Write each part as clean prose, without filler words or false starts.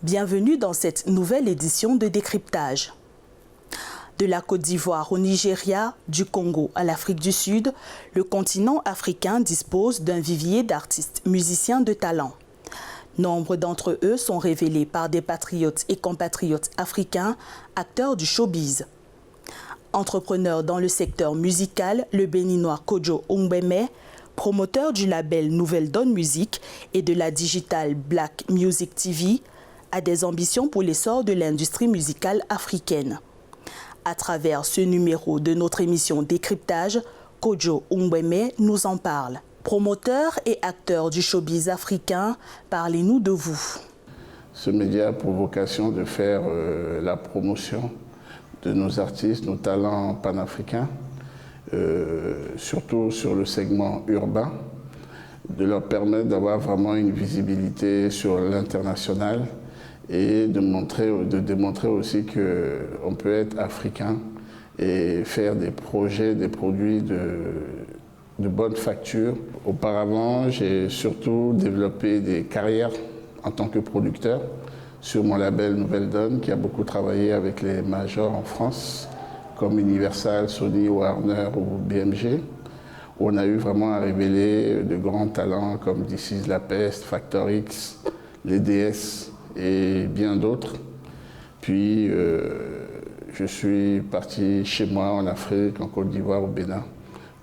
Bienvenue dans cette nouvelle édition de Décryptage. De la Côte d'Ivoire au Nigeria, du Congo à l'Afrique du Sud, le continent africain dispose d'un vivier d'artistes musiciens de talent. Nombre d'entre eux sont révélés par des patriotes et compatriotes africains, acteurs du showbiz. Entrepreneur dans le secteur musical, le béninois Kojo Ongbeme, promoteur du label Nouvelle Donne Musique et de la digitale Black Music TV, a des ambitions pour l'essor de l'industrie musicale africaine. À travers ce numéro de notre émission Décryptage, Kojo Ongbeme nous en parle. Promoteur et acteur du showbiz africain, parlez-nous de vous. Ce média a pour vocation de faire la promotion de nos artistes, nos talents panafricains, surtout sur le segment urbain, de leur permettre d'avoir vraiment une visibilité sur l'international et de démontrer aussi qu'on peut être africain et faire des projets, des produits de bonne facture. Auparavant, j'ai surtout développé des carrières en tant que producteur sur mon label Nouvelle Donne, qui a beaucoup travaillé avec les majors en France, comme Universal, Sony, Warner ou BMG. On a eu vraiment à révéler de grands talents comme This Is La Peste, Factor X, les DS et bien d'autres. Puis je suis parti chez moi en Afrique, en Côte d'Ivoire, au Bénin,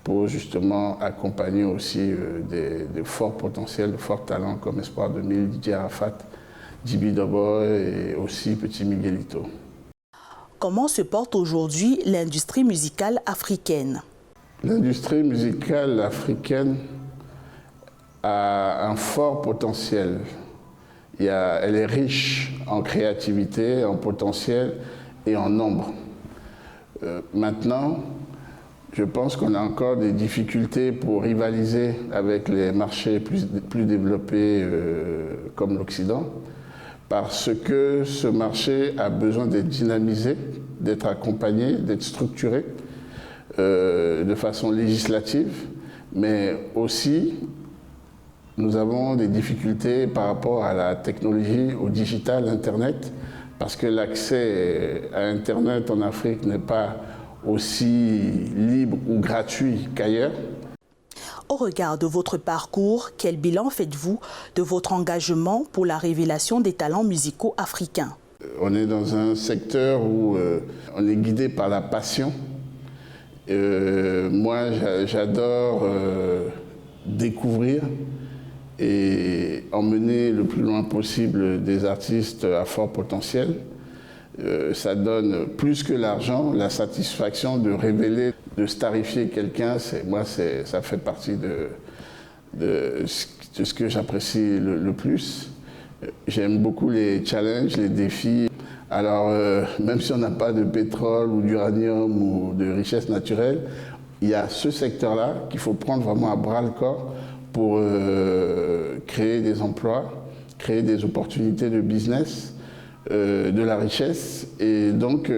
pour justement accompagner aussi des forts potentiels, de forts talents comme Espoir 2000, Didier Arafat, Djiby Dobo et aussi Petit Miguelito. Comment se porte aujourd'hui l'industrie musicale africaine? L'industrie musicale africaine a un fort potentiel. Elle est riche en créativité, en potentiel et en nombre. Maintenant, je pense qu'on a encore des difficultés pour rivaliser avec les marchés plus développés comme l'Occident, parce que ce marché a besoin d'être dynamisé, d'être accompagné, d'être structuré de façon législative, mais aussi nous avons des difficultés par rapport à la technologie, au digital, Internet, parce que l'accès à Internet en Afrique n'est pas aussi libre ou gratuit qu'ailleurs. Au regard de votre parcours, quel bilan faites-vous de votre engagement pour la révélation des talents musicaux africains? On est dans un secteur où on est guidé par la passion. Moi, j'adore découvrir et emmener le plus loin possible des artistes à fort potentiel. Ça donne plus que l'argent, la satisfaction de révéler, de starifier quelqu'un. Ça fait partie de ce que j'apprécie le plus. J'aime beaucoup les challenges, les défis. Alors, même si on n'a pas de pétrole ou d'uranium ou de richesse naturelle, il y a ce secteur-là qu'il faut prendre vraiment à bras-le-corps pour créer des emplois, créer des opportunités de business, de la richesse. Et donc,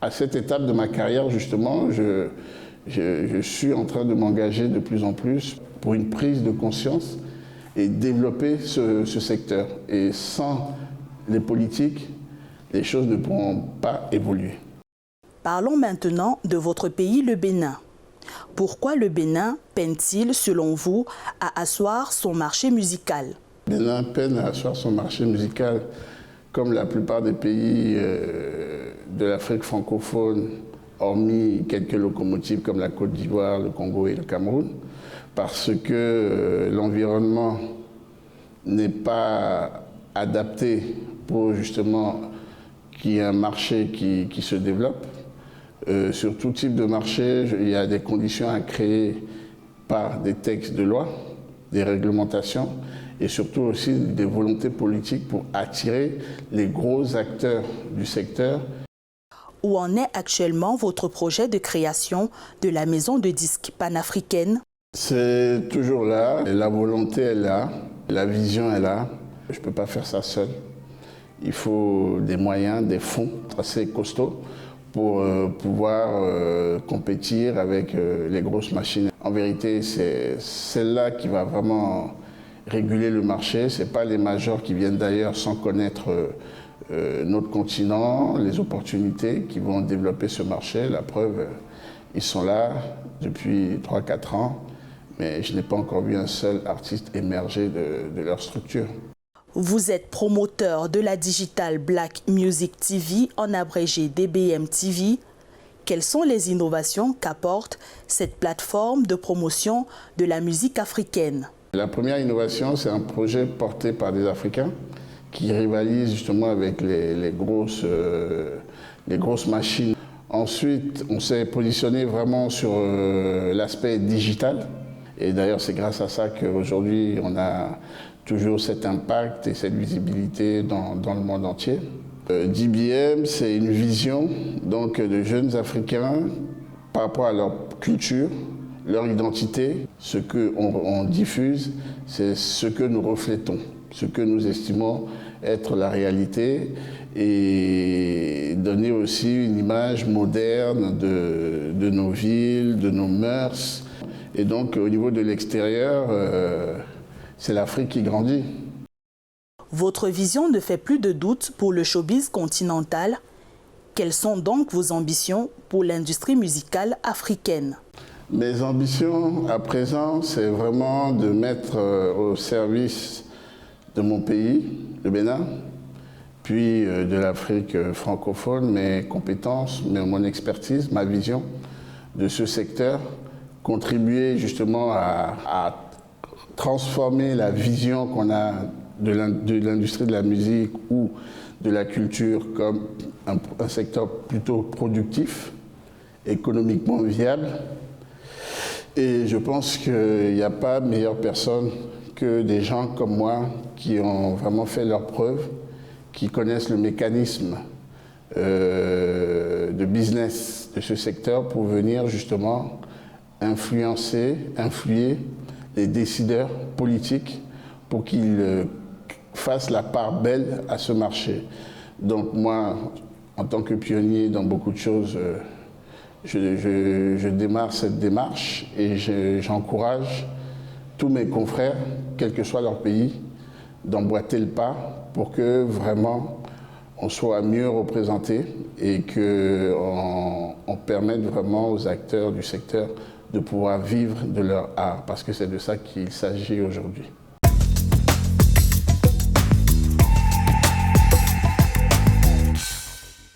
à cette étape de ma carrière, justement, je suis en train de m'engager de plus en plus pour une prise de conscience et développer ce secteur. Et sans les politiques, les choses ne pourront pas évoluer. Parlons maintenant de votre pays, le Bénin. Pourquoi le Bénin peine-t-il, selon vous, à asseoir son marché musical? Le Bénin peine à asseoir son marché musical, comme la plupart des pays de l'Afrique francophone, hormis quelques locomotives comme la Côte d'Ivoire, le Congo et le Cameroun, parce que l'environnement n'est pas adapté pour justement qu'il y ait un marché qui se développe. Sur tout type de marché, il y a des conditions à créer par des textes de loi, des réglementations et surtout aussi des volontés politiques pour attirer les gros acteurs du secteur. Où en est actuellement votre projet de création de la maison de disques panafricaine? C'est toujours là, la volonté est là, la vision est là. Je ne peux pas faire ça seul. Il faut des moyens, des fonds assez costauds pour pouvoir compétir avec les grosses machines. En vérité, c'est celle-là qui va vraiment réguler le marché. Ce n'est pas les majors qui viennent d'ailleurs sans connaître notre continent, les opportunités qui vont développer ce marché. La preuve, ils sont là depuis 3-4 ans, mais je n'ai pas encore vu un seul artiste émerger de leur structure. Vous êtes promoteur de la Digital Black Music TV, en abrégé DBM TV. Quelles sont les innovations qu'apporte cette plateforme de promotion de la musique africaine? La première innovation, c'est un projet porté par des Africains qui rivalisent justement avec les grosses machines. Ensuite, on s'est positionné vraiment sur l'aspect digital. Et d'ailleurs, c'est grâce à ça qu'aujourd'hui, on a toujours cet impact et cette visibilité dans le monde entier. DBM, c'est une vision donc, de jeunes Africains par rapport à leur culture, leur identité. Ce qu'on diffuse, c'est ce que nous reflétons, ce que nous estimons être la réalité, et donner aussi une image moderne de nos villes, de nos mœurs. Et donc au niveau de l'extérieur, c'est l'Afrique qui grandit. Votre vision ne fait plus de doute pour le showbiz continental. Quelles sont donc vos ambitions pour l'industrie musicale africaine? Mes ambitions à présent, c'est vraiment de mettre au service de mon pays, le Bénin, puis de l'Afrique francophone, mes compétences, mon expertise, ma vision de ce secteur, contribuer justement à transformer la vision qu'on a de l'industrie de la musique ou de la culture comme un secteur plutôt productif, économiquement viable. Et je pense qu'il n'y a pas meilleure personne que des gens comme moi qui ont vraiment fait leurs preuves, qui connaissent le mécanisme de business de ce secteur pour venir justement influer les décideurs politiques pour qu'ils fassent la part belle à ce marché. Donc moi, en tant que pionnier dans beaucoup de choses, je démarre cette démarche et j'encourage tous mes confrères, quel que soit leur pays, d'emboîter le pas pour que vraiment on soit mieux représentés et qu'on permette vraiment aux acteurs du secteur de pouvoir vivre de leur art, parce que c'est de ça qu'il s'agit aujourd'hui.